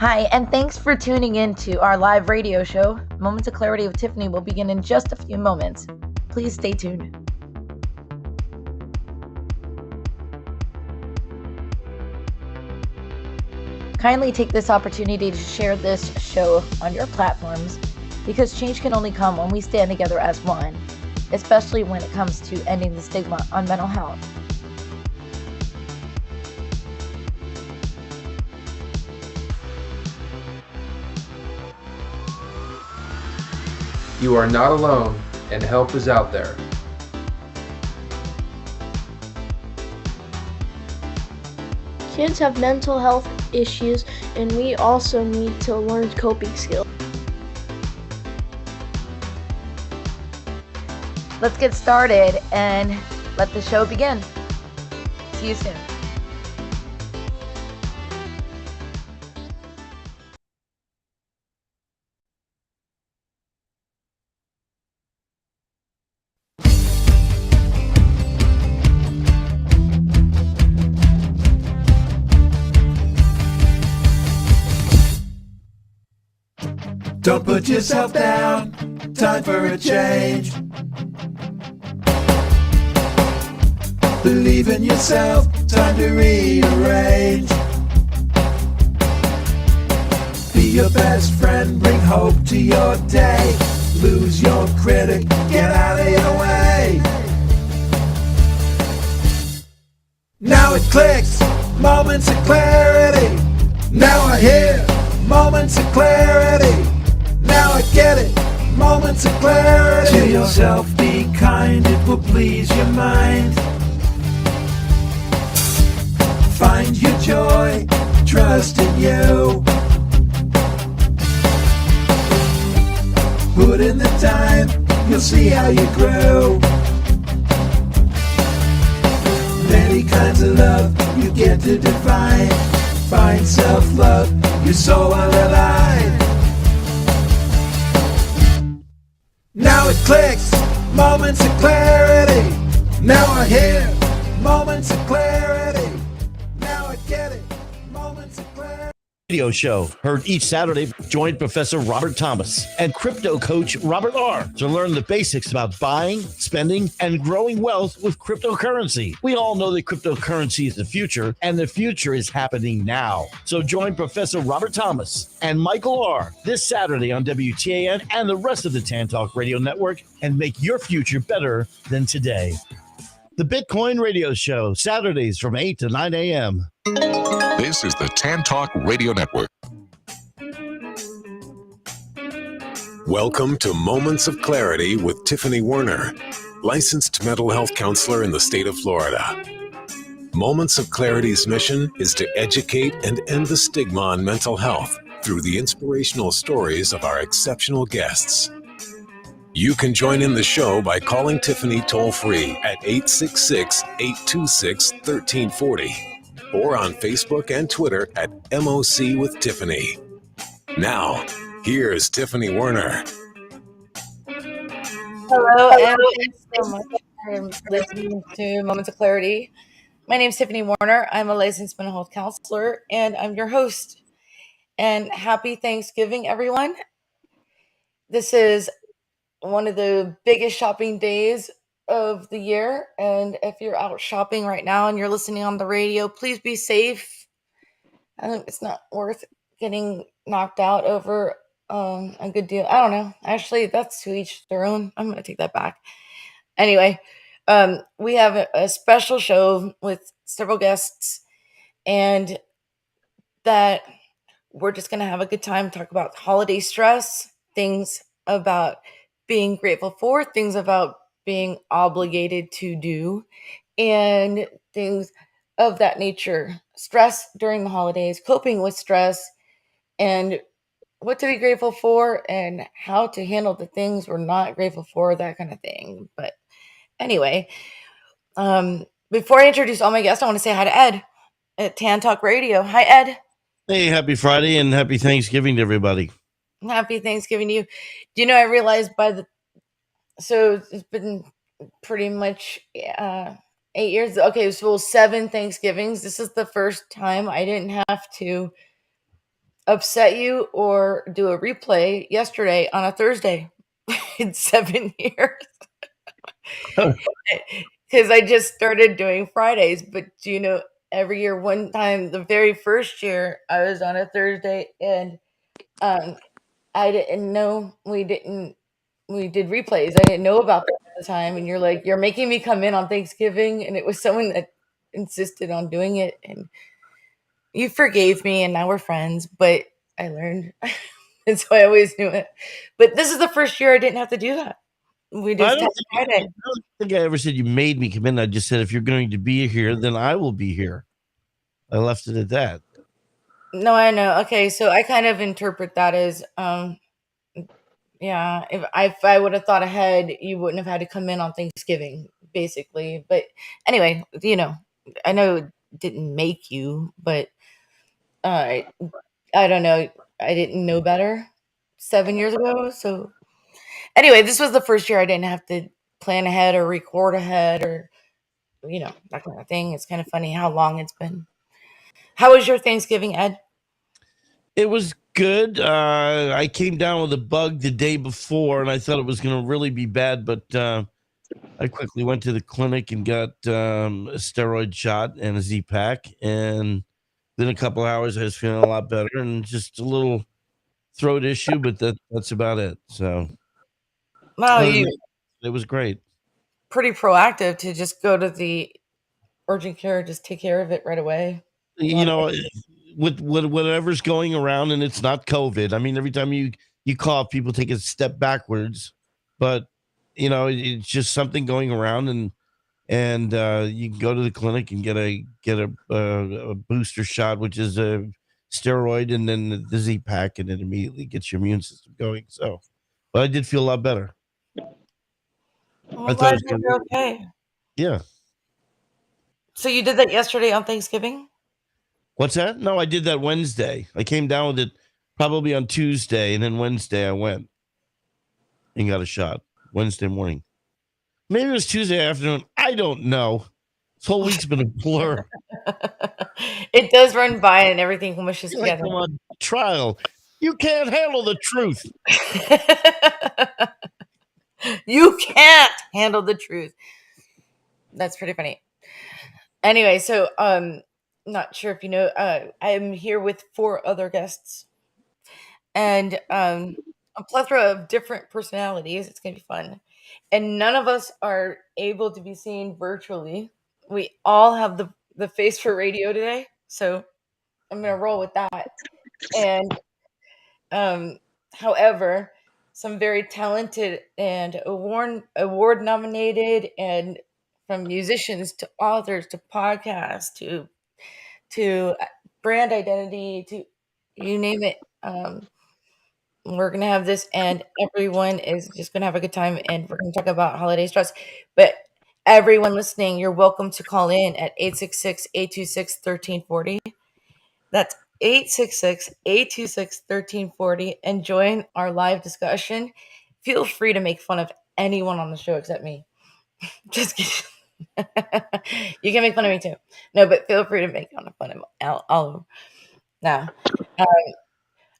Hi, and thanks for tuning in to our live radio show. Moments of Clarity with Tiffany will begin in just a few moments. Please stay tuned. Kindly take this opportunity to share this show on your platforms because change can only come when we stand together as one, especially when it comes to ending the stigma on mental health. You are not alone, and help is out there. Kids have mental health issues, and we also need to learn coping skills. Let's get started and let the show begin. See you soon. Don't put yourself down, time for a change. Believe in yourself, time to rearrange. Be your best friend, bring hope to your day. Lose your critic, get out of your way. Now it clicks, moments of clarity. Now I hear moments of clarity. Now I get it, moments of clarity. To yourself be kind, it will please your mind. Find your joy, trust in you. Put in the time, you'll see how you grow. Many kinds of love you get to define. Find self-love, you're so alive. Now it clicks, moments of clarity. Now I hear moments of clarity. Now I get it, moments of clarity. Radio show heard each Saturday. Join Professor Robert Thomas and crypto coach Robert R. to learn the basics about buying, spending, and growing wealth with cryptocurrency. We all know that cryptocurrency is the future, and the future is happening now. So join Professor Robert Thomas and Michael R. this Saturday on WTAN and the rest of the Tan Talk Radio Network and make your future better than today. The Bitcoin Radio Show, Saturdays from 8 to 9 a.m. This is the Tan Talk Radio Network. Welcome to Moments of Clarity with Tiffany Werner, licensed mental health counselor in the state of Florida. Moments of Clarity's mission is to educate and end the stigma on mental health through the inspirational stories of our exceptional guests. You can join in the show by calling Tiffany toll-free at 866-826-1340 or on Facebook and Twitter at MOC with Tiffany. Now, here's Tiffany Werner. Hello, and thanks so much for listening to Moments of Clarity. My name is Tiffany Werner. I'm a licensed mental health counselor, and I'm your host. And happy Thanksgiving, everyone. This is one of the biggest shopping days of the year. And if you're out shopping right now and you're listening on the radio, please be safe. It's not worth getting knocked out over a good deal. I don't know. Actually, that's to each their own. I'm going to take that back. Anyway, we have a special show with several guests, and that we're just going to have a good time, talk about holiday stress, things about being grateful for, things about being obligated to do, and things of that nature. Stress during the holidays, coping with stress, and what to be grateful for, and how to handle the things we're not grateful for, that kind of thing. But anyway, before I introduce all my guests, I want to say hi to Ed at Tan Talk Radio. Hi, Ed. Hey, happy Friday and happy Thanksgiving to everybody. Happy Thanksgiving to you. Do you know, I realized so it's been pretty much 8 years. Okay, so 7 Thanksgivings. This is the first time I didn't have to upset you or do a replay yesterday on a Thursday in 7 years because I just started doing Fridays. But do you know, every year, one time, the very first year, I was on a Thursday, and um, I didn't know we did replays. I didn't know about that at the time, and you're like, you're making me come in on Thanksgiving, and it was someone that insisted on doing it, and you forgave me, and now we're friends. But I learned, and so I always knew it. But this is the first year I didn't have to do that. We I just had don't think I Friday. don't think I ever said you made me come in. I just said if you're going to be here, then I will be here. I left it at that. No, I know. Okay, so I kind of interpret that as, yeah, if I would have thought ahead, you wouldn't have had to come in on Thanksgiving, basically. But anyway, I know it didn't make you, but uh, I don't know. I didn't know better 7 years ago. So anyway, this was the first year I didn't have to plan ahead or record ahead or that kind of thing. It's kind of funny how long it's been. How was your Thanksgiving, Ed? It was good. I came down with a bug the day before, and I thought it was going to really be bad, but I quickly went to the clinic and got a steroid shot and a Z-Pack, and then a couple hours I was feeling a lot better, and just a little throat issue, but that's about it. So Wow, other than you that, it was great. pretty proactive to just go to the urgent care, just take care of it right away. You know, with whatever's going around, and it's not COVID. I mean, every time you cough, people take a step backwards, but it's just something going around, and you can go to the clinic and get a booster shot, which is a steroid, and then the Z pack, and it immediately gets your immune system going. So, but I did feel a lot better. I'm I thought glad it was gonna, you're okay. yeah. So you did that yesterday on Thanksgiving? What's that? No, I did that Wednesday. I came down with it probably on Tuesday, and then Wednesday I went and got a shot. Wednesday morning. Maybe it was Tuesday afternoon. I don't know. This whole week's been a blur. It does run by and everything mushes Like together. I'm on trial. You can't handle the truth. You can't handle the truth. That's pretty funny. Anyway, so not sure if you know, I'm here with 4 other guests, and a plethora of different personalities. It's gonna be fun, and none of us are able to be seen virtually. We all have the face for radio today, so I'm gonna roll with that. And um, however, some very talented and award nominated, and from musicians to authors to podcasts to brand identity to you name it. We're gonna have this, and everyone is just gonna have a good time, and we're gonna talk about holiday stress. But everyone listening, you're welcome to call in at 866-826-1340. That's 866-826-1340 and join our live discussion. Feel free to make fun of anyone on the show except me. Just kidding. You can make fun of me too. No, but feel free to make fun of all of them. Now,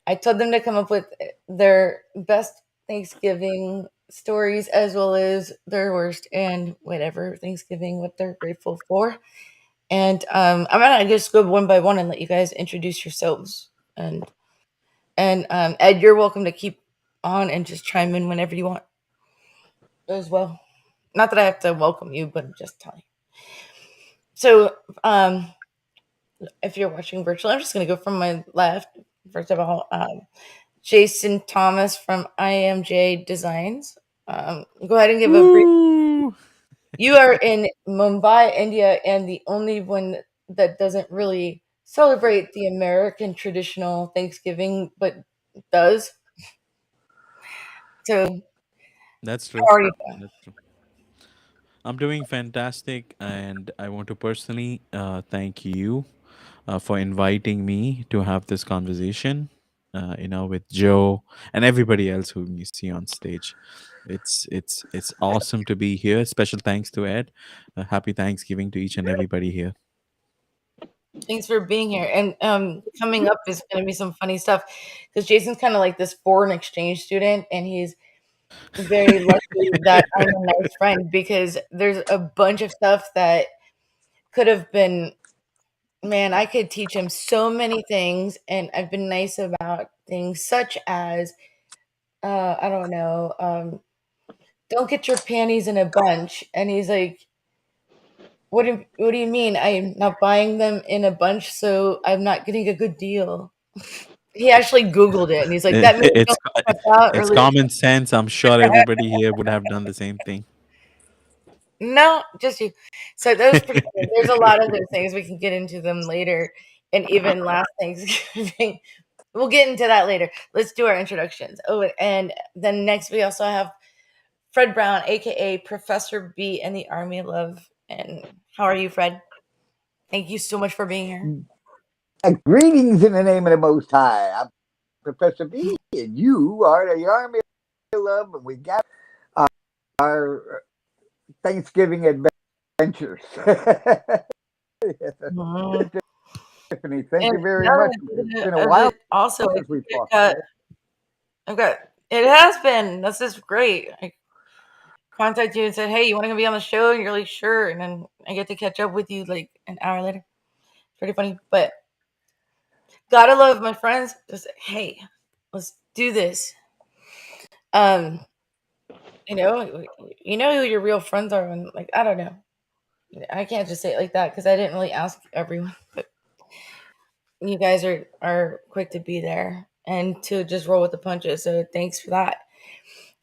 I told them to come up with their best Thanksgiving stories as well as their worst and whatever Thanksgiving, what they're grateful for. And I'm gonna just go one by one and let you guys introduce yourselves. And Ed, you're welcome to keep on and just chime in whenever you want as well. Not that I have to welcome you, but I'm just telling you. So, if you're watching virtual, I'm just gonna go from my left. First of all, Jason Thomas from IMJ Designs. Go ahead and give a brief. You are in Mumbai, India, and the only one that doesn't really celebrate the American traditional Thanksgiving, but does. So, That's how true. are you doing? That's true. I'm doing fantastic, and I want to personally thank you for inviting me to have this conversation. With Joe and everybody else whom you see on stage. It's awesome to be here. Special thanks to Ed. Happy Thanksgiving to each and everybody here. Thanks for being here. And coming up is going to be some funny stuff because Jason's kind of like this foreign exchange student, and he's very lucky that I'm a nice friend because there's a bunch of stuff that could have been, man, I could teach him so many things, and I've been nice about things such as, I don't know, don't get your panties in a bunch. And he's like, what do you mean? I'm not buying them in a bunch, so I'm not getting a good deal. He actually Googled it, and he's like, that means It's don't step out or it's lose. common sense. I'm sure everybody here would have done the same thing. No, just you. So that was pretty funny. There's a lot of those things. We can get into them later. And even last Thanksgiving. We'll get into that later. Let's do our introductions. Oh, and then next we also have Fred Brown, aka Professor B in the Army of Love. And how are you, Fred? Thank you so much for being here. Greetings in the name of the Most High. I'm Professor B, and you are the Army of Love, and we got our Thanksgiving adventures. Tiffany, thank you very much. It's been a while Also, since we talked. Okay, it has been. This is great. I contacted you and said, "Hey, you want to be on the show?" And you're like, "Sure." And then I get to catch up with you like an hour later. It's pretty funny, but gotta love my friends. Just hey, let's do this. You know who your real friends are, and like I don't know. I can't just say it like that because I didn't really ask everyone, but you guys are quick to be there and to just roll with the punches. So thanks for that.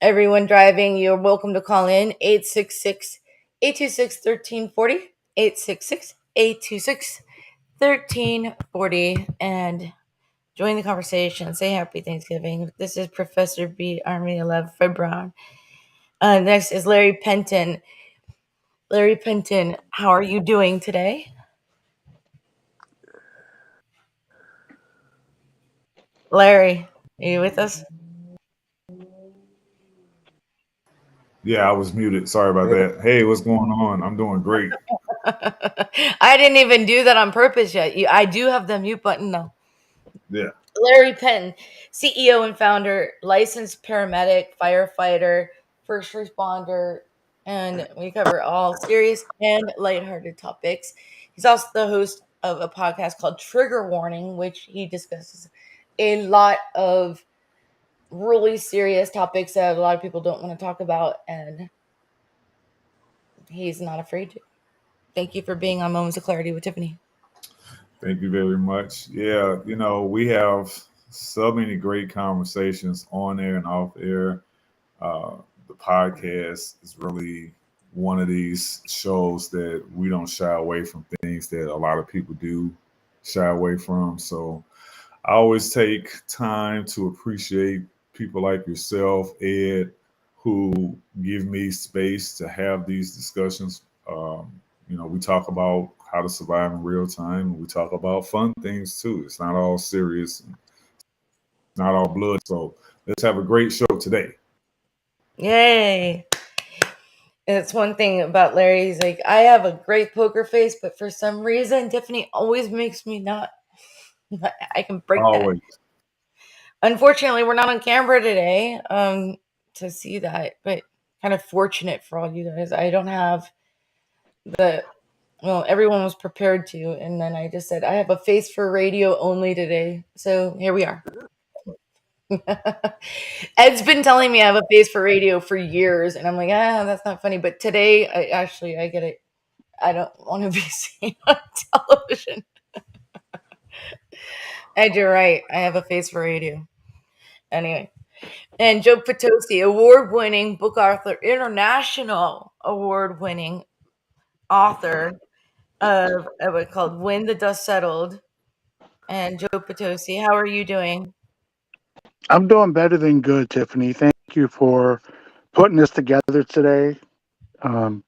Everyone driving, you're welcome to call in 866-826-1340, 866-826-1340, and join the conversation. Say happy Thanksgiving. This is Professor B, Army 11, Fred Brown. Next is Larry Penton. Larry Penton, how are you doing today? Larry, are you with us? Yeah, I was muted. Sorry about that. Hey, what's going on? I'm doing great. I didn't even do that on purpose yet. I do have the mute button though. Yeah. Larry Penton, CEO and founder, licensed paramedic, firefighter, first responder, and we cover all serious and lighthearted topics. He's also the host of a podcast called Trigger Warning, which he discusses a lot of really serious topics that a lot of people don't want to talk about, and he's not afraid to. Thank you for being on Moments of Clarity with Tiffany. Thank you very much. Yeah, we have so many great conversations on air and off air. The podcast is really one of these shows that we don't shy away from things that a lot of people do shy away from. So I always take time to appreciate people like yourself, Ed, who give me space to have these discussions. We talk about how to survive in real time. We talk about fun things too. It's not all serious, not all blood. So let's have a great show today. Yay. It's one thing about Larry. He's like, I have a great poker face, but for some reason, Tiffany always makes me not. I can break Always. that. Unfortunately, we're not on camera today to see that, but kind of fortunate for all you guys. I don't have everyone was prepared to, and then I just said, I have a face for radio only today. So here we are. Ed's been telling me I have a face for radio for years, and I'm like, that's not funny. But today, I get it. I don't want to be seen on television. Ed, you're right. I have a face for radio. Anyway. And Joe Potosi, award-winning book author, international award-winning author of what's called When the Dust Settled. And Joe Potosi, how are you doing? I'm doing better than good, Tiffany. Thank you for putting this together today. And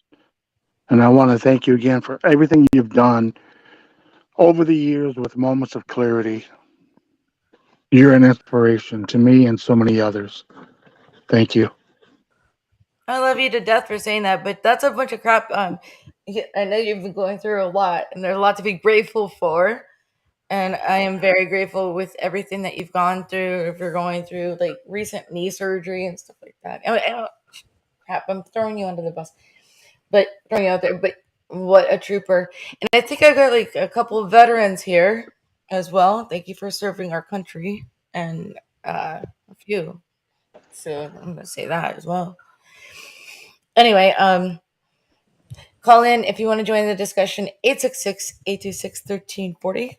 I want to thank you again for everything you've done over the years with Moments of Clarity. You're an inspiration to me and so many others. Thank you. I love you to death for saying that, but that's a bunch of crap. I know you've been going through a lot, and there's a lot to be grateful for. And I am very grateful with everything that you've gone through. If you're going through like recent knee surgery and stuff like that, crap, I'm throwing you under the bus, but throwing you out there. But what a trooper! And I think I got like a couple of veterans here as well. Thank you for serving our country, and a few. So I'm gonna say that as well. Anyway, call in if you want to join the discussion. 866-826-1340.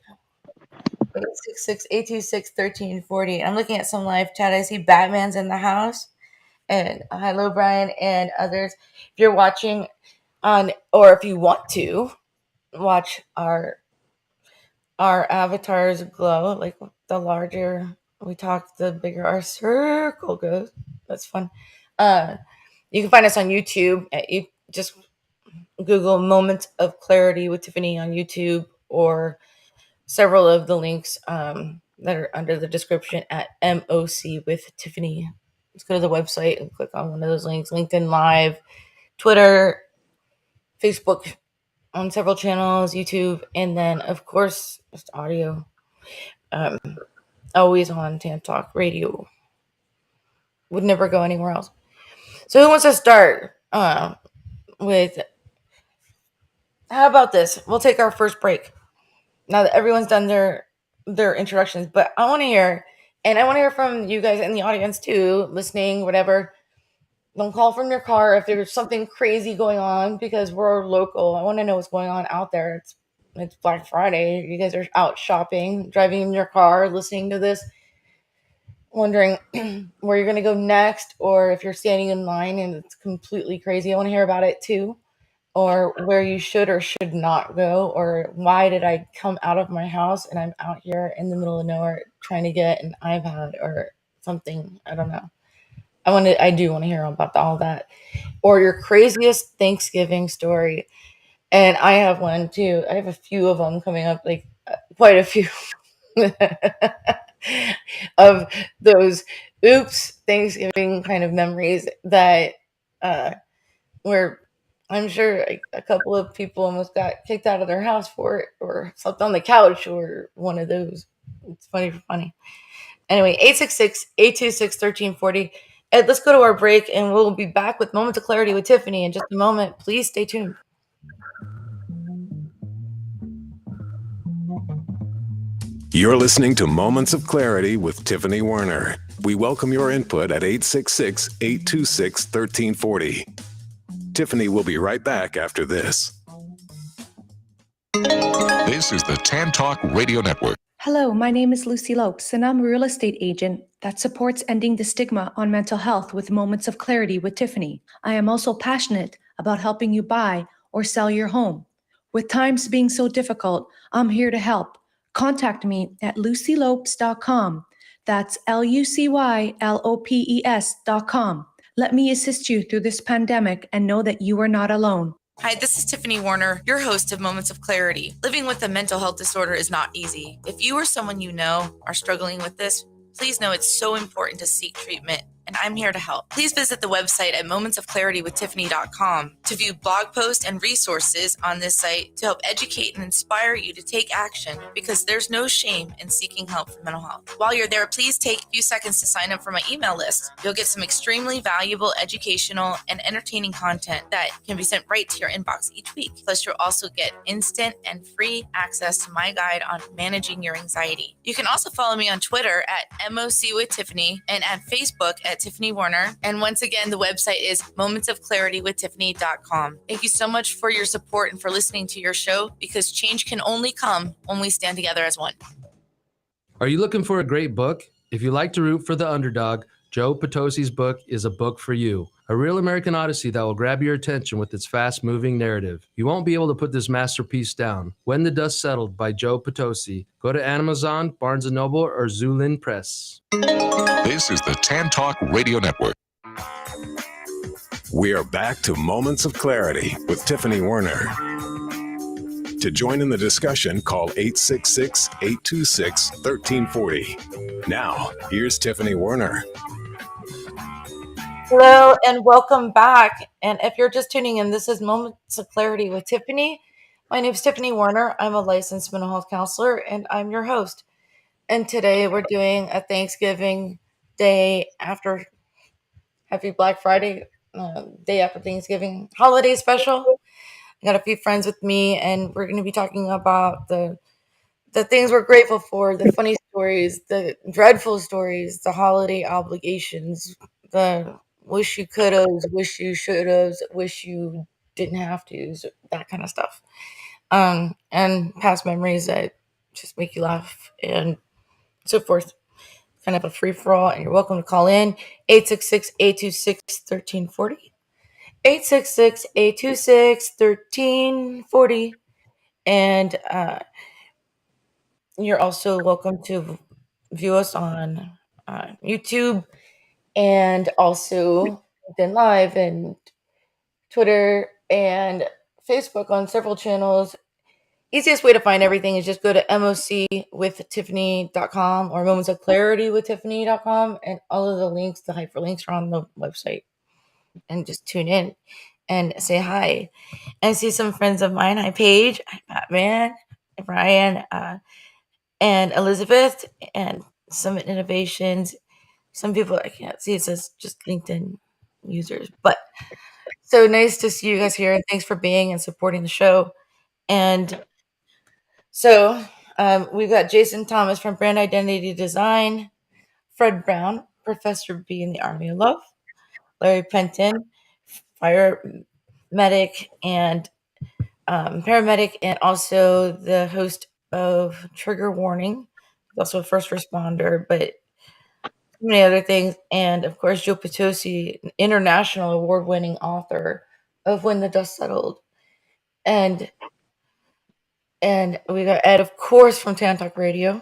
866-826-1340. I'm looking at some live chat. I see Batman's in the house. And hello, Brian and others. If you're watching on, or if you want to watch our avatars glow, like the larger we talk, the bigger our circle goes. That's fun. You can find us on YouTube. You just Google Moments of Clarity with Tiffany on YouTube, or several of the links that are under the description at MOC with Tiffany. Let's go to the website and click on one of those links. LinkedIn Live, Twitter, Facebook, on several channels, YouTube, and then, of course, just audio. Always on Tam Talk Radio. Would never go anywhere else. So who wants to start with, how about this? We'll take our first break now that everyone's done their introductions, but I want to hear, and I want to hear from you guys in the audience too, listening, whatever. Don't call from your car if there's something crazy going on, because we're local. I want to know what's going on out there. It's Black Friday. You guys are out shopping, driving in your car, listening to this, wondering where you're going to go next, or if you're standing in line and it's completely crazy. I want to hear about it too, or where you should or should not go, or why did I come out of my house and I'm out here in the middle of nowhere trying to get an iPad or something. I don't know. I do want to hear about all that, or your craziest Thanksgiving story. And I have one too. I have a few of them coming up, like quite a few of those oops Thanksgiving kind of memories that where I'm sure a couple of people almost got kicked out of their house for it, or slept on the couch, or one of those. It's funny. Anyway, 866-826-1340. Ed, let's go to our break, and we'll be back with Moments of Clarity with Tiffany in just a moment. Please stay tuned. You're listening to Moments of Clarity with Tiffany Werner. We welcome your input at 866-826-1340. Tiffany will be right back after this. This is the Tam Talk Radio Network. Hello, my name is Lucy Lopes, and I'm a real estate agent that supports ending the stigma on mental health with Moments of Clarity with Tiffany. I am also passionate about helping you buy or sell your home. With times being so difficult, I'm here to help. Contact me at lucylopes.com. That's LUCYLOPES.com. Let me assist you through this pandemic and know that you are not alone. Hi, this is Tiffany Werner, your host of Moments of Clarity. Living with a mental health disorder is not easy. If you or someone you know are struggling with this, please know it's so important to seek treatment, and I'm here to help. Please visit the website at momentsofclaritywithtiffany.com to view blog posts and resources on this site to help educate and inspire you to take action, because there's no shame in seeking help for mental health. While you're there, please take a few seconds to sign up for my email list. You'll get some extremely valuable educational and entertaining content that can be sent right to your inbox each week. Plus, you'll also get instant and free access to my guide on managing your anxiety. You can also follow me on Twitter at MOC with Tiffany and at Facebook at Tiffany Werner. And once again, the website is momentsofclaritywithtiffany.com. Thank you so much for your support and for listening to your show, because change can only come when we stand together as one. Are you looking for a great book? If you like to root for the underdog, Joe Potosi's book is a book for you. A real American Odyssey that will grab your attention with its fast-moving narrative. You won't be able to put this masterpiece down. When the Dust Settled by Joe Potosi. Go to Amazon, Barnes & Noble, or Zulin Press. This is the Tam Talk Radio Network. We are back to Moments of Clarity with Tiffany Werner. To join in the discussion, call 866-826-1340. Now, here's Tiffany Werner. Hello and welcome back. And if you're just tuning in, this is Moments of Clarity with Tiffany. My name is Tiffany Warner. I'm a licensed mental health counselor and I'm your host. And today we're doing a Thanksgiving day after Happy Black Friday, day after Thanksgiving holiday special. I got a few friends with me and we're going to be talking about the things we're grateful for, the funny stories, the dreadful stories, the holiday obligations, the wish you could have, wish you should have, wish you didn't have to, that kind of stuff. And past memories that just make you laugh and so forth. Kind of a free for all, and you're welcome to call in 866-826-1340. 866-826-1340. And you're also welcome to view us on YouTube and also LinkedIn Live and Twitter and Facebook on several channels. Easiest way to find everything is just go to mocwithtiffany.com or momentsofclaritywithtiffany.com, and all of the links, the hyperlinks are on the website. And just tune in and say hi. And see some friends of mine. Hi, Paige. Hi, Batman. Brian. And Elizabeth and Summit Innovations. Some people I can't see, it says just LinkedIn users. But so nice to see you guys here, and thanks for being and supporting the show. And so we've got Jason Thomas from Brand Identity Design, Fred Brown, Professor B in the Army of Love, Larry Penton, fire medic and paramedic, and also the host of Trigger Warning, also a first responder, but many other things. And of course, Joe Potosi, an international award-winning author of When the Dust Settled. And we got Ed, of course, from Tan Talk Radio,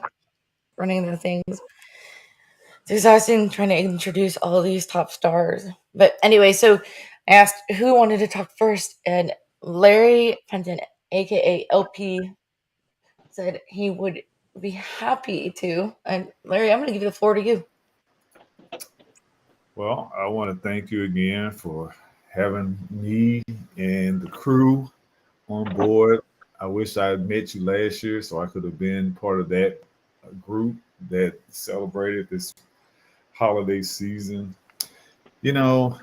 running the things. It's exhausting trying to introduce all these top stars. But anyway, so I asked who wanted to talk first, and Larry Penton, aka LP, said he would be happy to. And Larry, I'm going to give the floor to you. Well, I want to thank you again for having me and the crew on board. I wish I had met you last year so I could have been part of that group that celebrated this holiday season. You know,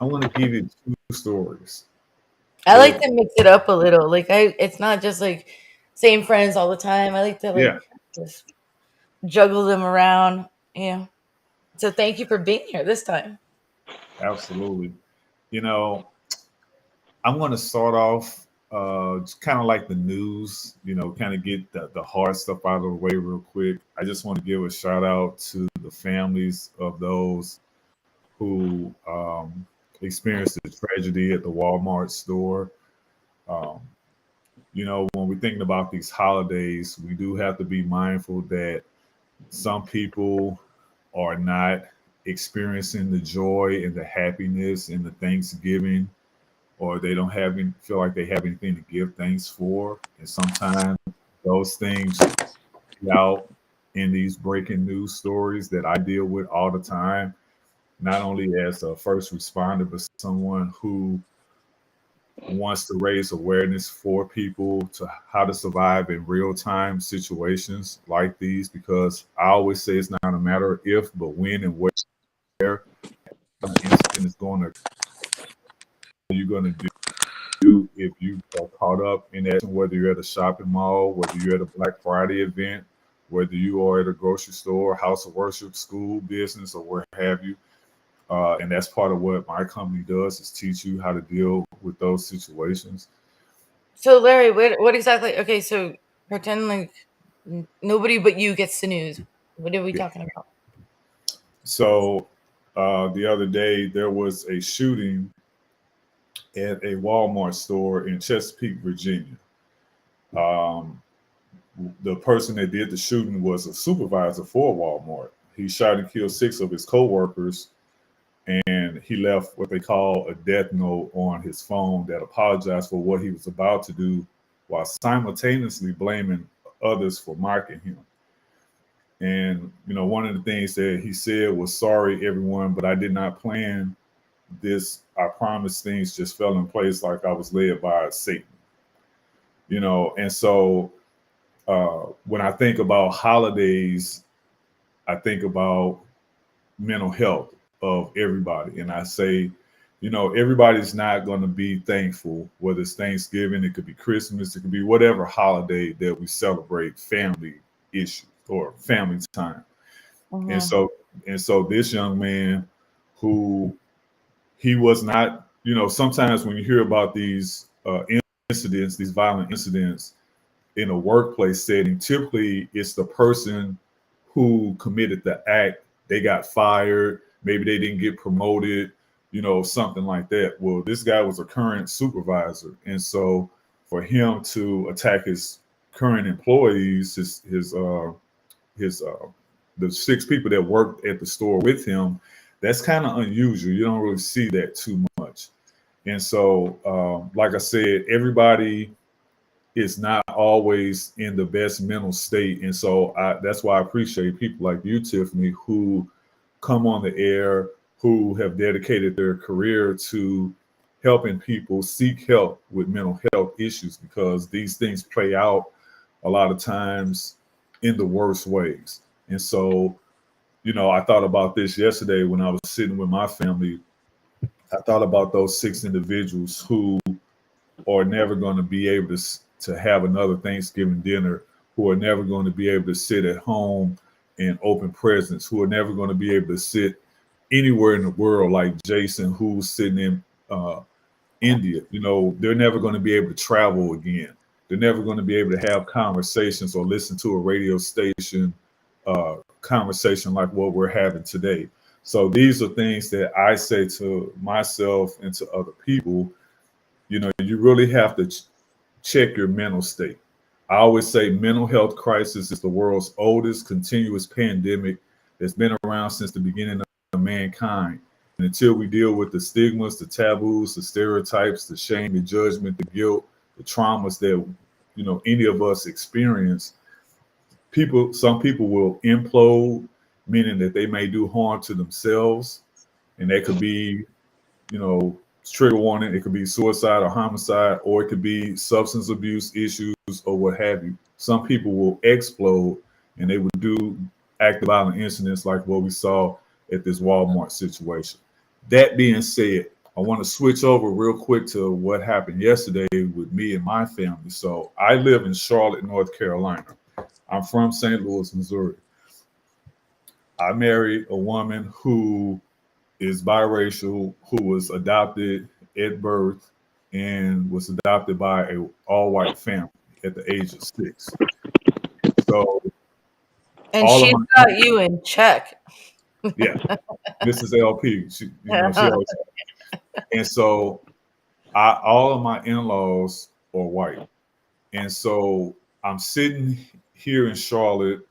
I want to give you two stories. I like to mix it up a little. Like it's not just like same friends all the time. I like to just juggle them around. Yeah. So thank you for being here this time. Absolutely. You know, I'm going to start off kind of like the news, kind of get the hard stuff out of the way real quick. I just want to give a shout out to the families of those who experienced the tragedy at the Walmart store. When we're thinking about these holidays, we do have to be mindful that some people are not experiencing the joy and the happiness and the Thanksgiving, or they don't feel like they have anything to give thanks for. And sometimes those things out in these breaking news stories that I deal with all the time, not only as a first responder, but someone who wants to raise awareness for people to how to survive in real time situations like these, because I always say it's not a matter of if, but when and where an incident is going to you're going to do if you are caught up in that, whether you're at a shopping mall, whether you're at a Black Friday event, whether you are at a grocery store, house of worship, school, business, or where have you. And that's part of what my company does, is teach you how to deal with those situations. So Larry, what exactly? Okay, so pretend like nobody but you gets the news. What are we talking about? So the other day there was a shooting at a Walmart store in Chesapeake, Virginia. The person that did the shooting was a supervisor for Walmart. He shot and killed 6 of his coworkers, and he left what they call a death note on his phone that apologized for what he was about to do, while simultaneously blaming others for mocking him. And, one of the things that he said was, "Sorry, everyone, but I did not plan I promise things just fell in place like I was led by Satan, and so when I think about holidays, I think about mental health of everybody. And I say, everybody's not going to be thankful, whether it's Thanksgiving, it could be Christmas, it could be whatever holiday that we celebrate family issues or family time. And so this young man who he was not, sometimes when you hear about these incidents, these violent incidents in a workplace setting, typically it's the person who committed the act. They got fired, maybe they didn't get promoted, something like that. Well, this guy was a current supervisor, and so for him to attack his current employees, the 6 people that worked at the store with him, that's kind of unusual. You don't really see that too much. And so, like I said, everybody is not always in the best mental state. And so that's why I appreciate people like you, Tiffany, who come on the air, who have dedicated their career to helping people seek help with mental health issues, because these things play out a lot of times in the worst ways. And so, I thought about this yesterday when I was sitting with my family. I thought about those 6 individuals who are never going to be able to have another Thanksgiving dinner, who are never going to be able to sit at home and open presents, who are never going to be able to sit anywhere in the world like Jason, who's sitting in India. They're never going to be able to travel again. They're never going to be able to have conversations or listen to a radio station conversation like what we're having today. So these are things that I say to myself and to other people. You really have to check your mental state. I always say mental health crisis is the world's oldest continuous pandemic that's been around since the beginning of mankind. And until we deal with the stigmas, the taboos, the stereotypes, the shame, the judgment, the guilt, the traumas that any of us experience, some people will implode, meaning that they may do harm to themselves, and that could be, trigger warning. It could be suicide or homicide, or it could be substance abuse issues or what have you. Some people will explode and they would do active violent incidents like what we saw at this Walmart situation. That being said, I want to switch over real quick to what happened yesterday with me and my family. So I live in Charlotte, North Carolina. I'm from St. Louis, Missouri. I married a woman who is biracial, who was adopted at birth and was adopted by a all-white family at the age of 6. So, and she's got you in check. Yeah, Mrs. LP. She always, and so all of my in-laws are white, and so I'm sitting here in Charlotte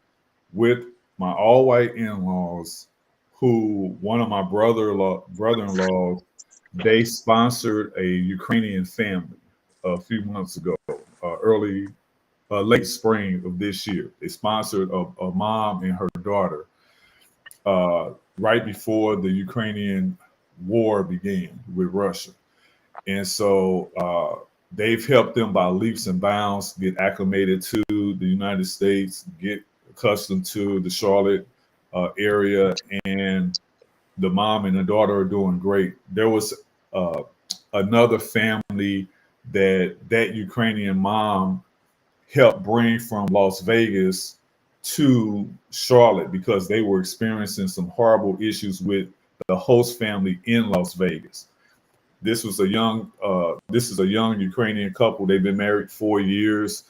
with my all-white in-laws, who one of my brother-in-laws, they sponsored a Ukrainian family a few months ago, late spring of this year. They sponsored a mom and her daughter right before the Ukrainian war began with Russia. And so they've helped them by leaps and bounds get acclimated to the United States, get accustomed to the Charlotte area, and the mom and the daughter are doing great. There was another family that Ukrainian mom helped bring from Las Vegas to Charlotte because they were experiencing some horrible issues with the host family in Las Vegas. This is a young Ukrainian couple. They've been married 4 years,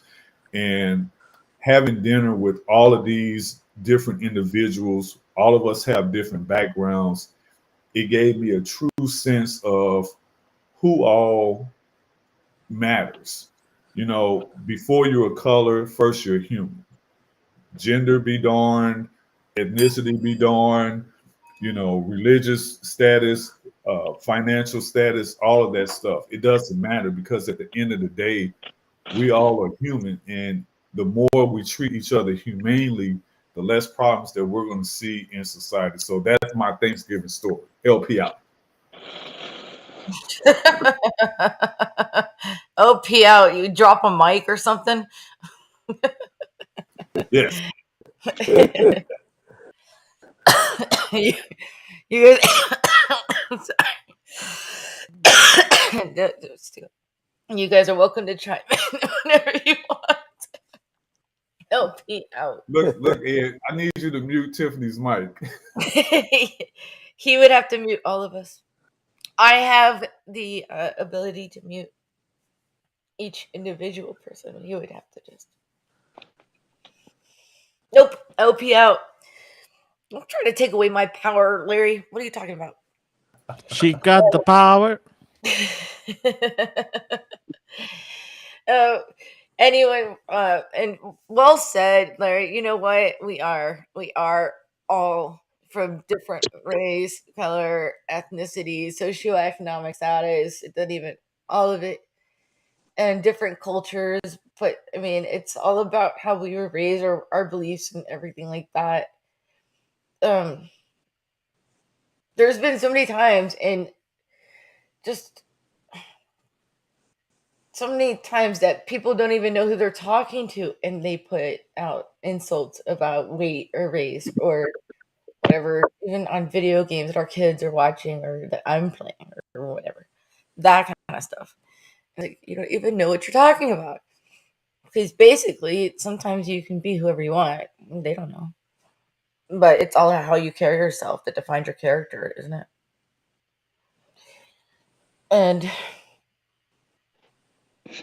and having dinner with all of these different individuals, all of us have different backgrounds. It gave me a true sense of who all matters. Before you're a color, first you're human. Gender be darned, ethnicity be darned, religious status, financial status, all of that stuff. It doesn't matter, because at the end of the day, we all are human. And the more we treat each other humanely, the less problems that we're going to see in society. So that's my Thanksgiving story. LP out. OP out. You drop a mic or something. Yes. you, you guys. You guys are welcome to chime in whenever you want. LP out. Look, Ed. I need you to mute Tiffany's mic. He would have to mute all of us. I have the ability to mute each individual person. He would have to just. Nope. LP out. Don't try to take away my power, Larry. What are you talking about? She got the power. Anyway, and well said, Larry. You know what? We are all from different race, color, ethnicity, socioeconomic status. It doesn't even all of it, and different cultures. But I mean, it's all about how we were raised, or our beliefs, and everything like that. There's been so many times, and just so many times that people don't even know who they're talking to, and they put out insults about weight or race or whatever, even on video games that our kids are watching or that I'm playing or whatever. That kind of stuff. Like, you don't even know what you're talking about. Because basically, sometimes you can be whoever you want. They don't know. But it's all how you carry yourself that defines your character, isn't it? And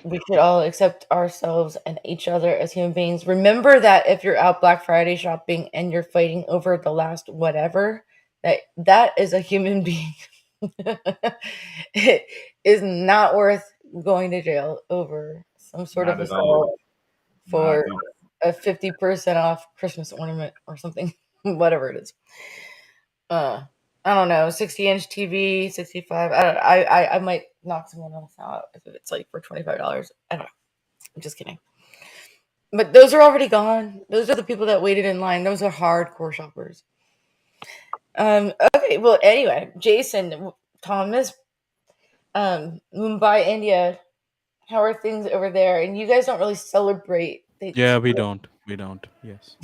we should all accept ourselves and each other as human beings. Remember that if you're out Black Friday shopping and you're fighting over the last whatever, that is a human being. It is not worth going to jail over some sort Not of at all. assault for Not a 50% off Christmas ornament or something, whatever it is. I don't know, 60-inch TV, 65. I might knock someone else out if it's like for $25. I don't know. I'm just kidding. But those are already gone. Those are the people that waited in line. Those are hardcore shoppers. Okay, well, anyway, Jason, Thomas, Mumbai, India. How are things over there? And you guys don't really celebrate. Yeah, we don't. We don't. Yes.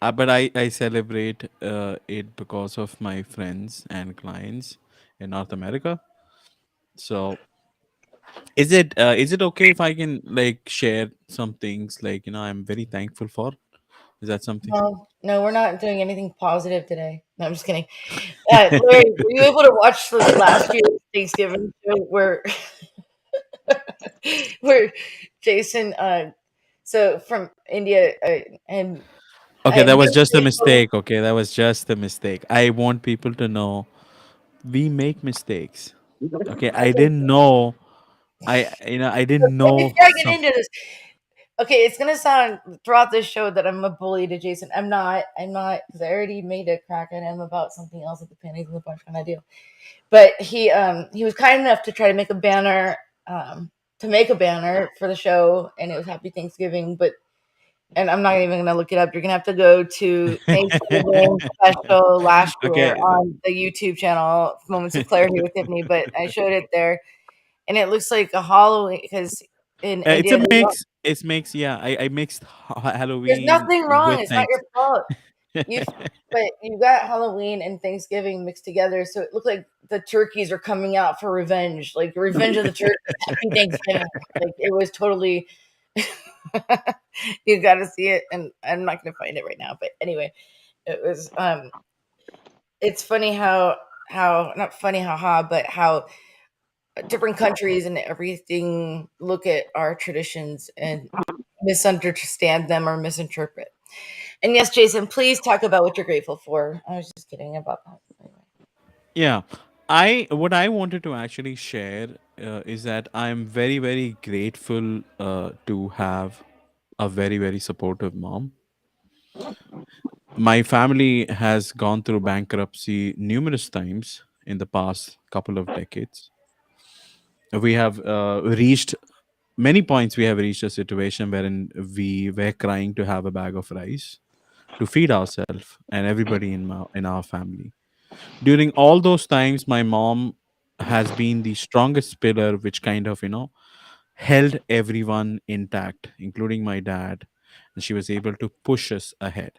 But I celebrate it because of my friends and clients in North America. So is it okay if I can like share some things like I'm very thankful for? Is that something? No, we're not doing anything positive today. No, I'm just kidding. Larry, were you able to watch the last year's Thanksgiving show where where Jason, so from India, and Okay, that was just a Jason- mistake. Okay, that was just a mistake. I want people to know we make mistakes. Okay, I didn't know. I didn't know Before I get some. into this, okay, it's gonna sound throughout this show that I'm a bully to Jason. I'm not, because I already made a crack at him about something else at the panties in the bunch kind of deal. But he was kind enough to try to make a banner, for the show, and it was Happy Thanksgiving. And I'm not even gonna look it up. You're gonna have to go to Thanksgiving special last year Okay, on the YouTube channel, Moments of Clarity with Tiffany. But I showed it there, and it looks like a Halloween because in it's India a mix. It's mix. Yeah, I mixed there's Halloween nothing wrong. with It's not thanks. your fault. But you got Halloween and Thanksgiving mixed together, so it looked like the turkeys are coming out for revenge, like Revenge of the Turkeys. Happy Thanksgiving. Like it was totally. You got to see it, and I'm not going to find it right now. But anyway, it was. It's funny how not funny but how different countries and everything look at our traditions and misunderstand them or misinterpret. And yes, Jason, please talk about what you're grateful for. I was just kidding about that. Anyway. Yeah, what I wanted to actually share is that I'm very very grateful to have a very very supportive mom. My family has gone through bankruptcy numerous times in the past couple of decades. We have reached many points. We have reached a situation wherein we were crying to have a bag of rice to feed ourselves and everybody in our family. During all those times, my mom has been the strongest pillar, which kind of, held everyone intact, including my dad, and she was able to push us ahead.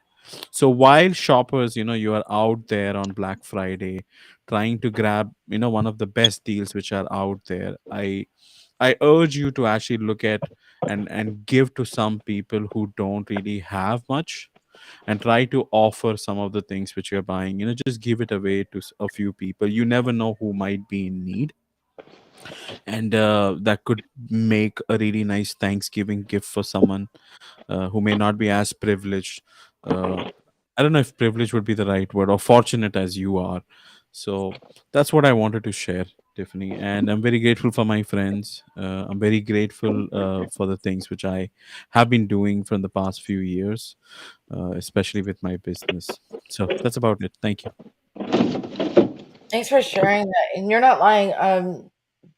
So while shoppers, you are out there on Black Friday trying to grab, one of the best deals which are out there, I urge you to actually look at and give to some people who don't really have much, and try to offer some of the things which you're buying. Just give it away to a few people. You never know who might be in need, and that could make a really nice Thanksgiving gift for someone who may not be as privileged. uh, I don't know if privilege would be the right word, or fortunate as you are. So that's what I wanted to share, Tiffany, and I'm very grateful for my friends. I'm very grateful for the things which I have been doing from the past few years, especially with my business. So that's about it. Thank you. Thanks for sharing that. And you're not lying.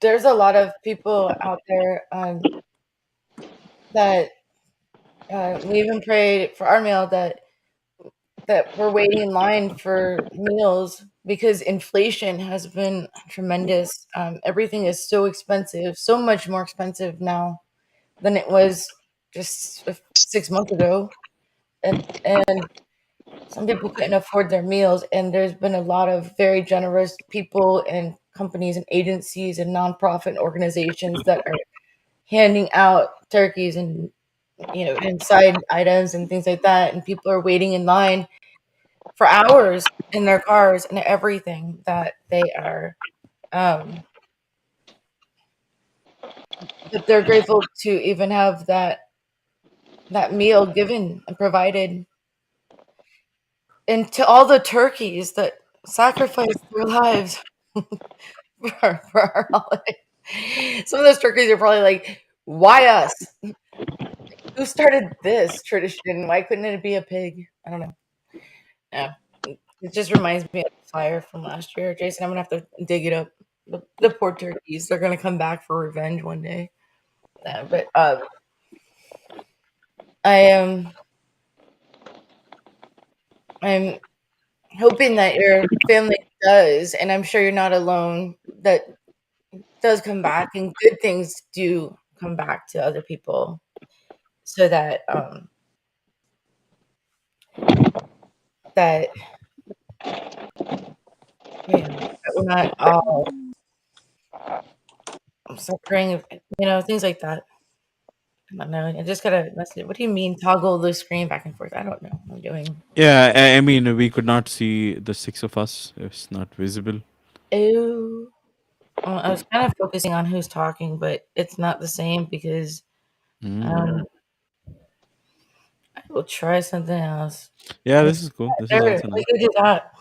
There's a lot of people out there that we even prayed for our meal that we're waiting in line for meals because inflation has been tremendous. Everything is so expensive, so much more expensive now than it was just 6 months ago. And some people couldn't afford their meals. And there's been a lot of very generous people and companies and agencies and nonprofit organizations that are handing out turkeys and and side items and things like that. And people are waiting in line for hours in their cars and everything that they are that they're grateful to even have that meal given and provided. And to all the turkeys that sacrificed their lives for our holiday. Some of those turkeys are probably like, why us? Who started this tradition? Why couldn't it be a pig? I don't know. Yeah. It just reminds me of the fire from last year. Jason, I'm gonna have to dig it up. The poor turkeys, they're gonna come back for revenge one day. But I am I'm hoping that your family does, and I'm sure you're not alone, that does come back and good things do come back to other people so that that that we're not all suffering, things like that. I don't know. I just gotta message. What do you mean toggle the screen back and forth? I don't know what I'm doing. Yeah, I mean, we could not see the six of us. It's not visible. Oh, I was kind of focusing on who's talking, but it's not the same because Mm. I will try something else. Yeah, this is cool. This is There, also we nice. could do that.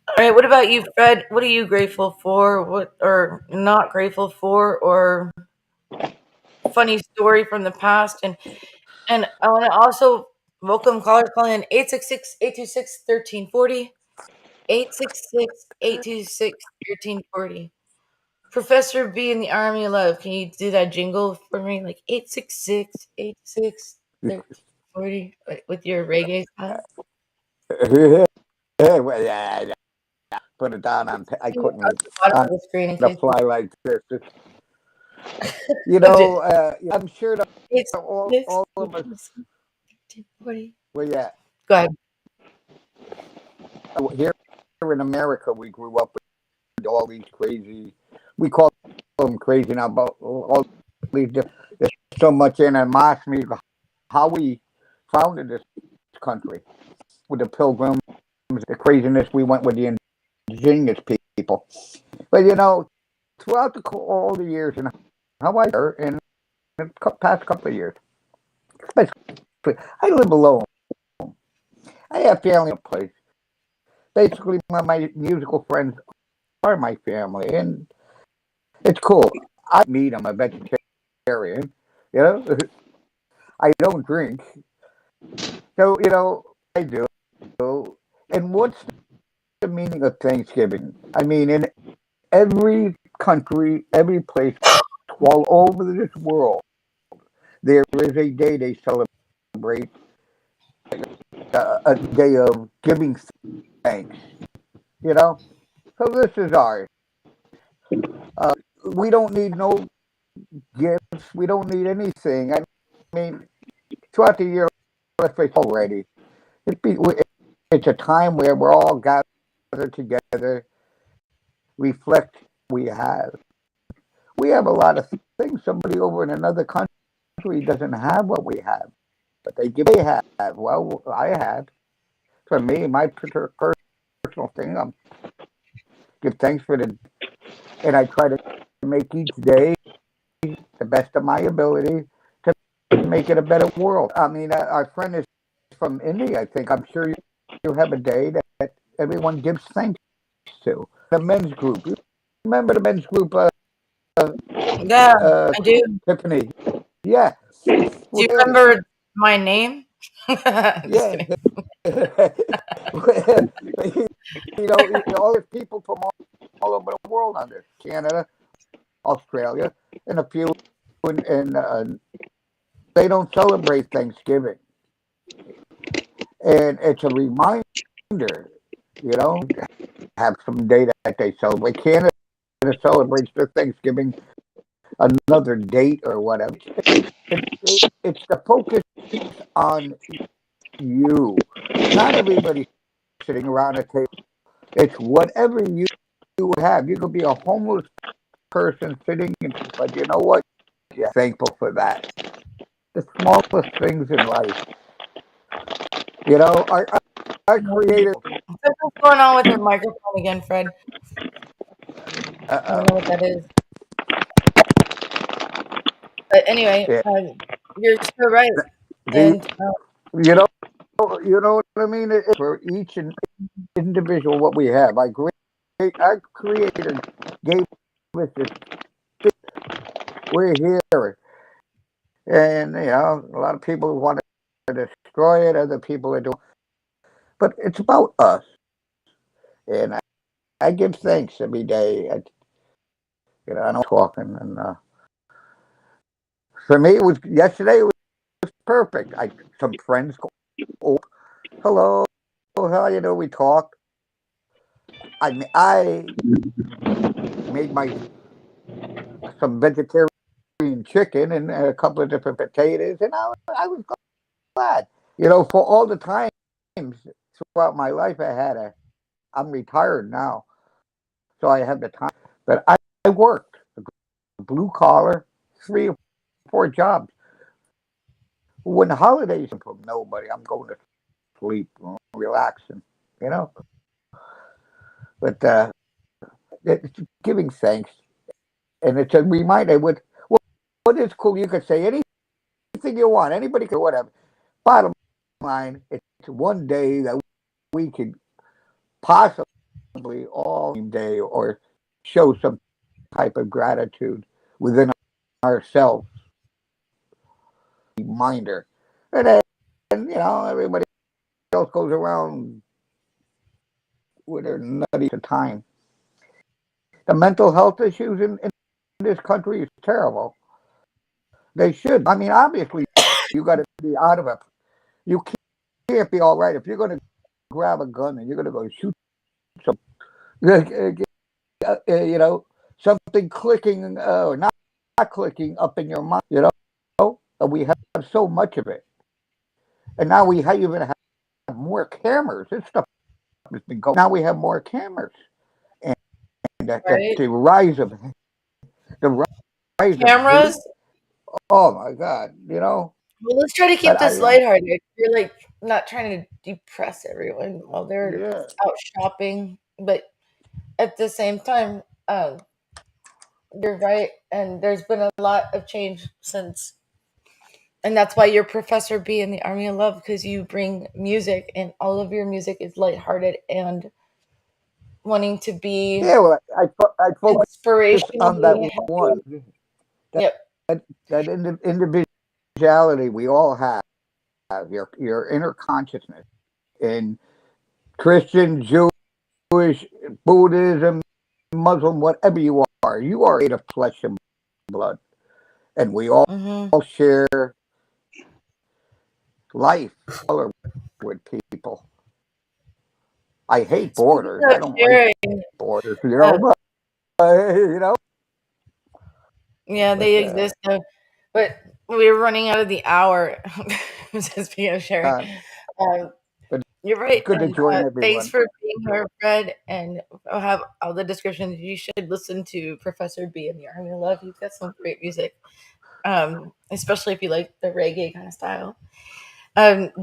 All right. What about you, Fred? What are you grateful for? What or not grateful for? Or funny story from the past? And I want to also welcome callers calling in 866-826-1340. 866-826-1340. Professor B in the Army of Love, can you do that jingle for me? Like 866-826-1340 with your reggae style? Well, yeah, put it down on. I See what's couldn't on the bottom of the screen in the case fly like this. I'm sure that it's all of us. 1340. Well, yeah, Go ahead. here in America, we grew up with all these crazy. We call them crazy now, but all these. There's so much in animosity. How we founded this country with the pilgrims, the craziness we went with the indigenous people. But throughout all the years and how I heard in the past couple of years, especially, I live alone. I have family in place. Basically, my musical friends are my family, and it's cool. I meet them. I'm a vegetarian. You know, I don't drink, so I do. And what's the meaning of Thanksgiving? I mean, in every country, every place, all over this world, there is a day they celebrate, a day of giving thanks. So this is ours. We don't need no gifts. We don't need anything. I mean, throughout the year, let's face it, already, it's a time where we're all gathered together, reflect we have. We have a lot of things. Somebody over in another country doesn't have what we have, but they have. Well, I have. For me, my personal thing, I'm give thanks for and I try to make each day the best of my ability to make it a better world. I mean, our friend is from India, I think. I'm sure you have a day that everyone gives thanks to. The men's group. You remember the men's group? Yeah, I do. Tiffany. Yeah. Do you remember my name? Just kidding. All the people from all over the world on this. Canada, Australia, and a few and they don't celebrate Thanksgiving. And it's a reminder, have some day that they celebrate. Canada celebrates their Thanksgiving another date or whatever. It's the focus on you. Not everybody sitting around a table. It's whatever you have. You could be a homeless person sitting, but you know what? You're thankful for that. The smallest things in life. Our creator. What's going on with your microphone again, Fred? I don't know what that is. But anyway, you're so right. And you know what I mean? For each individual, what we have. Our creator gave us this. We're here, and a lot of people want to destroy it. Other people are doing, but it's about us. And I give thanks every day. I don't talking, and for me, yesterday. It was perfect. Some friends go, oh, hello, how you doing? We talked. I made some vegetarian chicken and a couple of different potatoes, and I was glad. For all the times throughout my life I'm retired now, so I have the time. But I worked blue collar, 3 or 4 jobs. When the holidays from nobody, I'm going to sleep, relaxing, But it's giving thanks, and it's a reminder. What is cool? You could say anything you want. Anybody could, whatever. Bottom line, it's one day that we could possibly all day or show some type of gratitude within ourselves. Reminder, and then everybody else goes around with their nutty time. The mental health issues in this country is terrible. They should. I mean, obviously, you got to be out of it. You can't be all right if you're going to grab a gun and you're going to go shoot some, something clicking or not clicking up in your mind. And we have so much of it, and now we even have more cameras. This stuff has been going. Now we have more cameras, and the rise of cameras. Oh my God! Well, let's try to keep this lighthearted. You're not trying to depress everyone while they're out shopping, but at the same time, you're right. And there's been a lot of change since, and that's why you're Professor B in the Army of Love, because you bring music, and all of your music is lighthearted and wanting to be. Yeah, well, I focus on that one. That individuality we all have, your inner consciousness in Christian, Jewish, Buddhism, Muslim, whatever you are made of flesh and blood, and we all share life with people. I hate borders. I don't like borders, but Yeah, But they exist. But we're running out of the hour. Just being sharing. Um, but you're right. good to And join thanks everyone. for being here, Fred. And I'll have all the descriptions. You should listen to Professor B in the Army of Love. You've got some great music, especially if you like the reggae kind of style.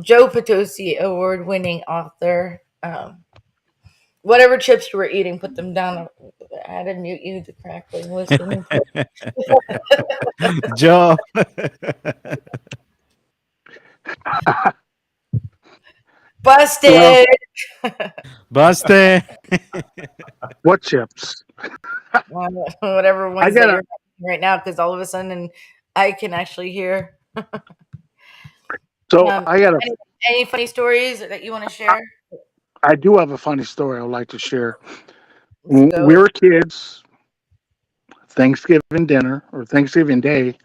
Joe Potosi, award-winning author. Whatever chips you were eating, put them down. I had to mute you, the crackling listening. Joe. Busted. Busted. What chips? Whatever I ones that gotta. you're having right now, because all of a sudden I can actually hear. So I gotta. Any funny stories that you want to share? I do have a funny story I would like to share. Let's When we go. were kids, Thanksgiving dinner or Thanksgiving Day,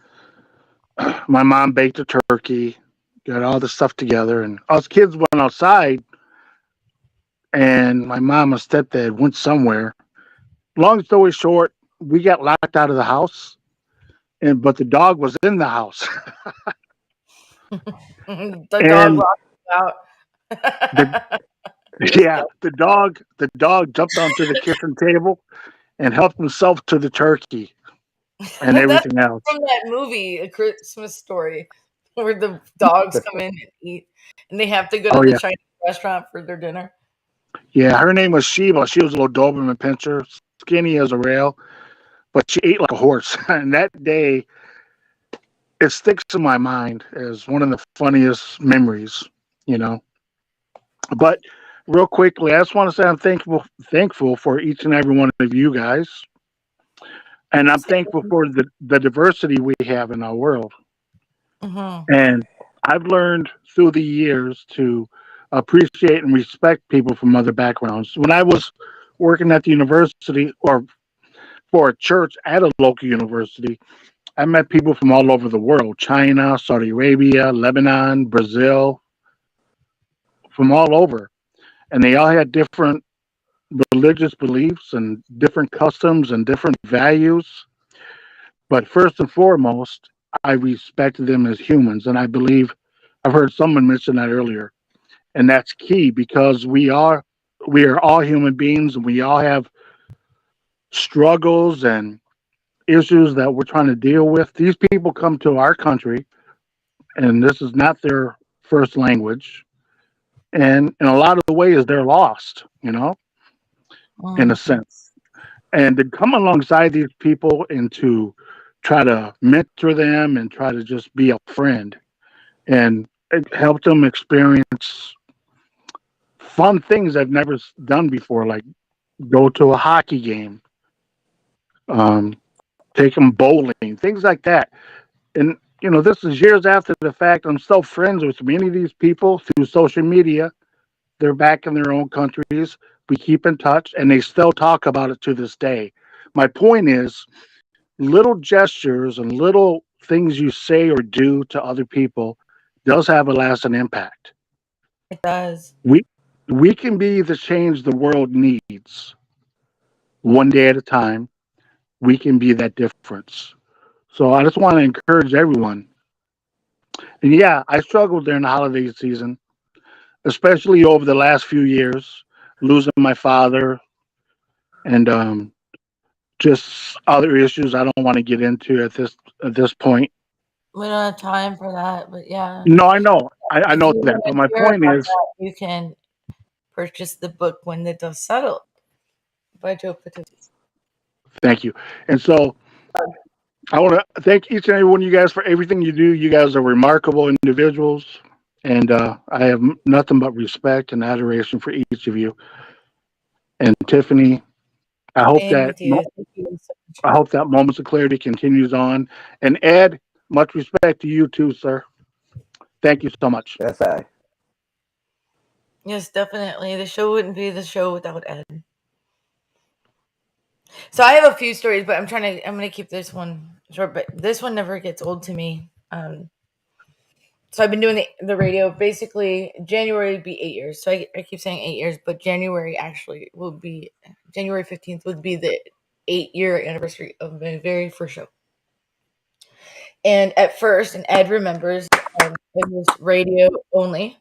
my mom baked a turkey, got all the stuff together, and us kids went outside. And my mom and stepdad went somewhere. Long story short, we got locked out of the house, and but the dog was in the house. The dog And locked you out. the Just yeah, go. the dog jumped onto the kitchen table and helped himself to the turkey and That's everything else. from that movie, A Christmas Story, where the dogs come in and eat, and they have to go to Oh the yeah, Chinese restaurant for their dinner. yeah. Her name was Sheba. She was a little Doberman pinscher, skinny as a rail, but she ate like a horse. And that day, it sticks in my mind as one of the funniest memories. You know, but real quickly, I just want to say I'm thankful for each and every one of you guys, and I'm thankful for the diversity we have in our world. Mm-hmm. And I've learned through the years to appreciate and respect people from other backgrounds. When I was working at the university or for a church at a local university, I met people from all over the world: China, Saudi Arabia, Lebanon, Brazil, from all over. And they all had different religious beliefs and different customs and different values. But first and foremost, I respect them as humans. And I believe I've heard someone mention that earlier. And that's key because we are all human beings and we all have struggles and issues that we're trying to deal with. These people come to our country and this is not their first language. And in a lot of the ways they're lost, in a sense. And to come alongside these people and to try to mentor them and try to just be a friend and help them experience fun things I've never done before, like go to a hockey game, um, take them bowling, things like that. And this is years after the fact. I'm still friends with many of these people through social media. They're back in their own countries. We keep in touch, and they still talk about it to this day. My point is, little gestures and little things you say or do to other people does have a lasting impact. It does. We can be the change the world needs one day at a time. We can be that difference. So I just want to encourage everyone. And yeah, I struggled during the holiday season, especially over the last few years, losing my father and just other issues I don't want to get into at this point. We don't have time for that, but yeah. No, I know. I If know you that. want But to my hear point about is, that, you can purchase the book When the Dust Settled by Joe Patuzzi. thank you. And so I want to thank each and every one of you guys for everything you do. You guys are remarkable individuals. And I have nothing but respect and adoration for each of you. And Tiffany, I hope Same that with you. Thank you so much. I hope that Moments of Clarity continues on. And Ed, much respect to you too, sir. Thank you so much. Yes, I. Yes, definitely. The show wouldn't be the show without Ed. So I have a few stories, but I'm gonna keep this one short. But this one never gets old to me. So I've been doing the radio. Basically, January would be 8 years. So I keep saying 8 years, but January actually will be January 15th would be the 8-year anniversary of my very first show. And at first, and Ed remembers, it was radio only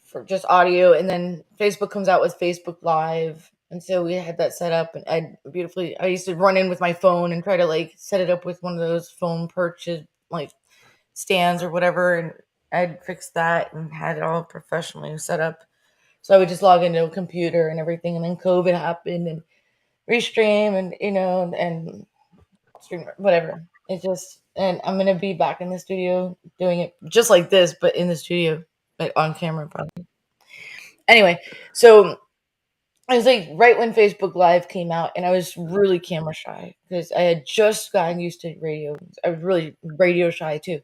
for just audio, and then Facebook comes out with Facebook Live, and so we had that set up. And Ed beautifully, I used to run in with my phone and try to like set it up with one of those phone perches, like stands or whatever, and Ed fixed that and had it all professionally set up. So I would just log into a computer and everything, and then COVID happened and restream and and stream whatever. It just, and I'm gonna be back in the studio doing it just like this, but in the studio, like on camera probably. Anyway, so it was like right when Facebook Live came out, and I was really camera shy because I had just gotten used to radio. I was really radio shy too.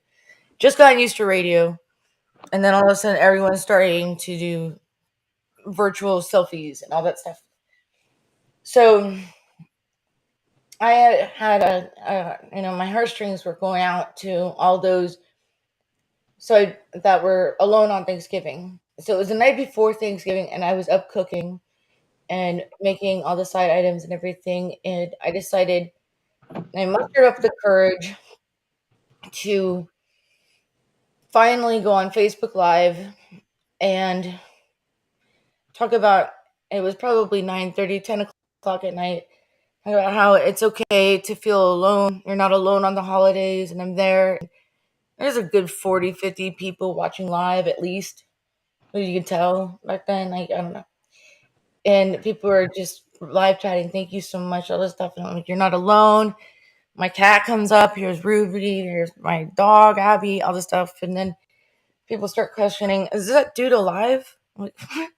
Just gotten used to radio, and then all of a sudden, everyone's starting to do virtual selfies and all that stuff. So I had my heartstrings were going out to all those that were alone on Thanksgiving. So it was the night before Thanksgiving, and I was up cooking and making all the side items and everything. And I decided, I mustered up the courage to finally go on Facebook Live and talk about, it was probably 9:30, 10 o'clock at night, talk about how it's okay to feel alone. You're not alone on the holidays, and I'm there. There's a good 40, 50 people watching live at least. You can tell back then, like, I don't know. And people were just live chatting, thank you so much, all this stuff. And I'm like, you're not alone. My cat comes up, here's Ruby, here's my dog, Abby, all this stuff. And then people start questioning, is that dude alive? I'm like, what?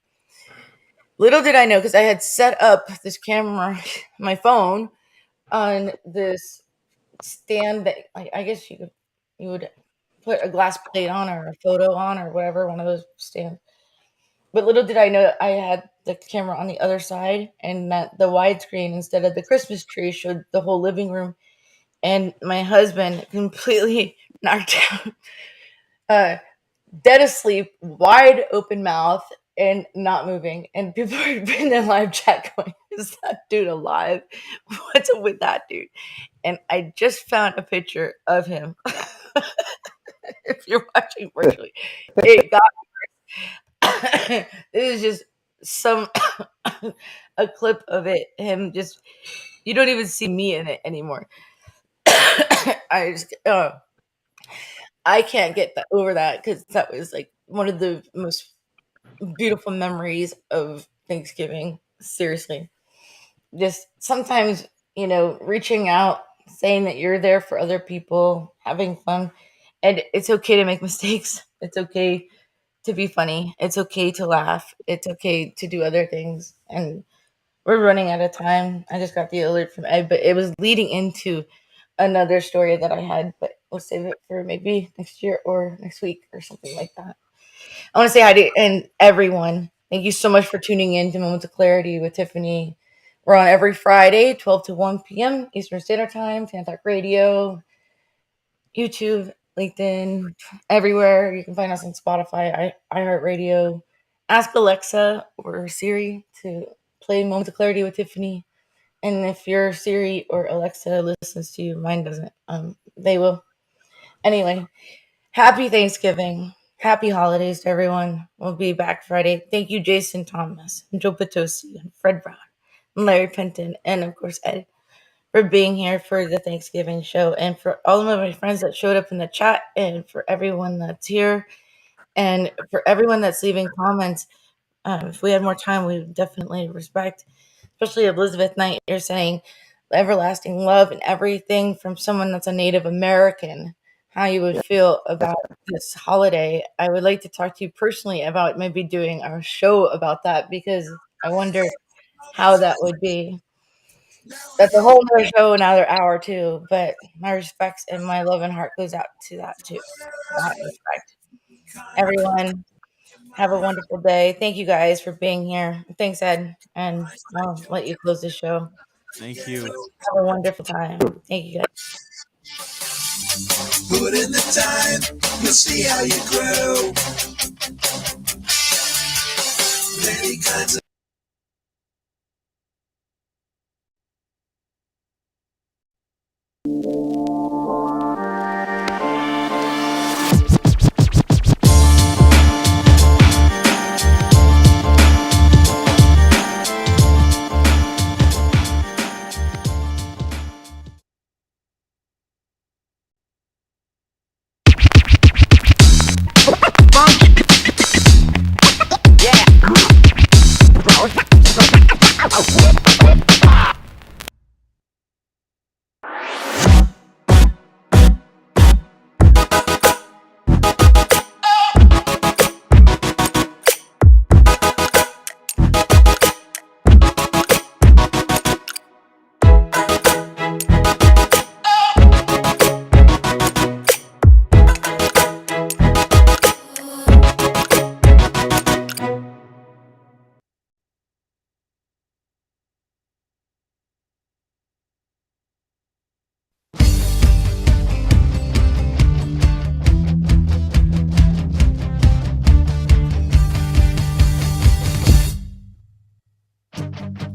Little did I know, because I had set up this camera, my phone, on this stand that I guess you would put a glass plate on or a photo on or whatever, one of those stands. But little did I know I had the camera on the other side, and that the widescreen instead of the Christmas tree showed the whole living room. And my husband completely knocked out, dead asleep, wide open mouth, and not moving. And people are in the live chat going, is that dude alive? What's up with that dude? And I just found a picture of him. If you're watching virtually, it got this is just some a clip of it. Him just, you don't even see me in it anymore. I just I can't get over that, because that was like one of the most beautiful memories of Thanksgiving. Seriously, just sometimes reaching out, saying that you're there for other people, having fun, and it's okay to make mistakes. It's okay to be funny. It's okay to laugh. It's okay to do other things. And we're running out of time. I just got the alert from Ed, but it was leading into another story that I had, but we'll save it for maybe next year or next week or something like that. I want to say hi to and everyone. Thank you so much for tuning in to Moments of Clarity with Tiffany. We're on every Friday, 12 to 1 p.m. Eastern Standard Time, Tan Talk Radio, YouTube, LinkedIn, everywhere. You can find us on Spotify, iHeartRadio. Ask Alexa or Siri to play Moments of Clarity with Tiffany. And if your Siri or Alexa listens to you, mine doesn't. They will. Anyway, happy Thanksgiving. Happy holidays to everyone. We'll be back Friday. Thank you, Jason Thomas, and Joe Potosi, and Fred Brown, and Larry Penton, and of course Ed, for being here for the Thanksgiving show, and for all of my friends that showed up in the chat, and for everyone that's here, and for everyone that's leaving comments. If we had more time, we would definitely respect, especially Elizabeth Knight. You're saying everlasting love and everything from someone that's a Native American, how you would feel about this holiday. I would like to talk to you personally about maybe doing our show about that, because I wonder how that would be. That's a whole other show, another hour too. But my respects and my love and heart goes out to that too. That respect. Everyone, have a wonderful day. Thank you guys for being here. Thanks, Ed. And I'll let you close the show. Thank you. Have a wonderful time. Thank you guys. Put in the time, you'll see how you grow. Many kinds of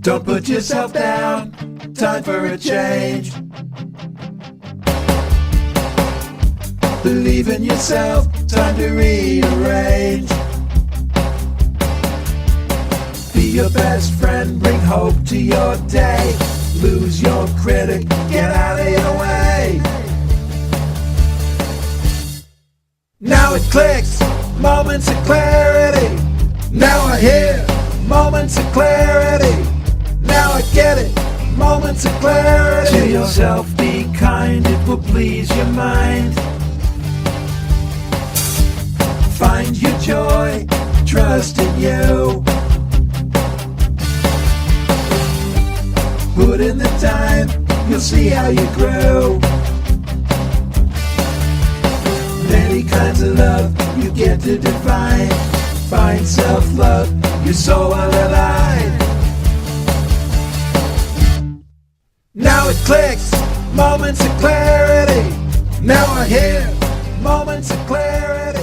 Don't put yourself down, time for a change. Believe in yourself, time to rearrange. Be your best friend, bring hope to your day. Lose your critic, get out of your way. Now it clicks, moments of clarity. Now I hear moments of clarity. Now I get it, moments of clarity. To yourself be kind, it will please your mind. Find your joy, trust in you. Put in the time, you'll see how you grow. Many kinds of love you get to define. Find self-love, you're so alive. Now it clicks, moments of clarity. Now I hear moments of clarity.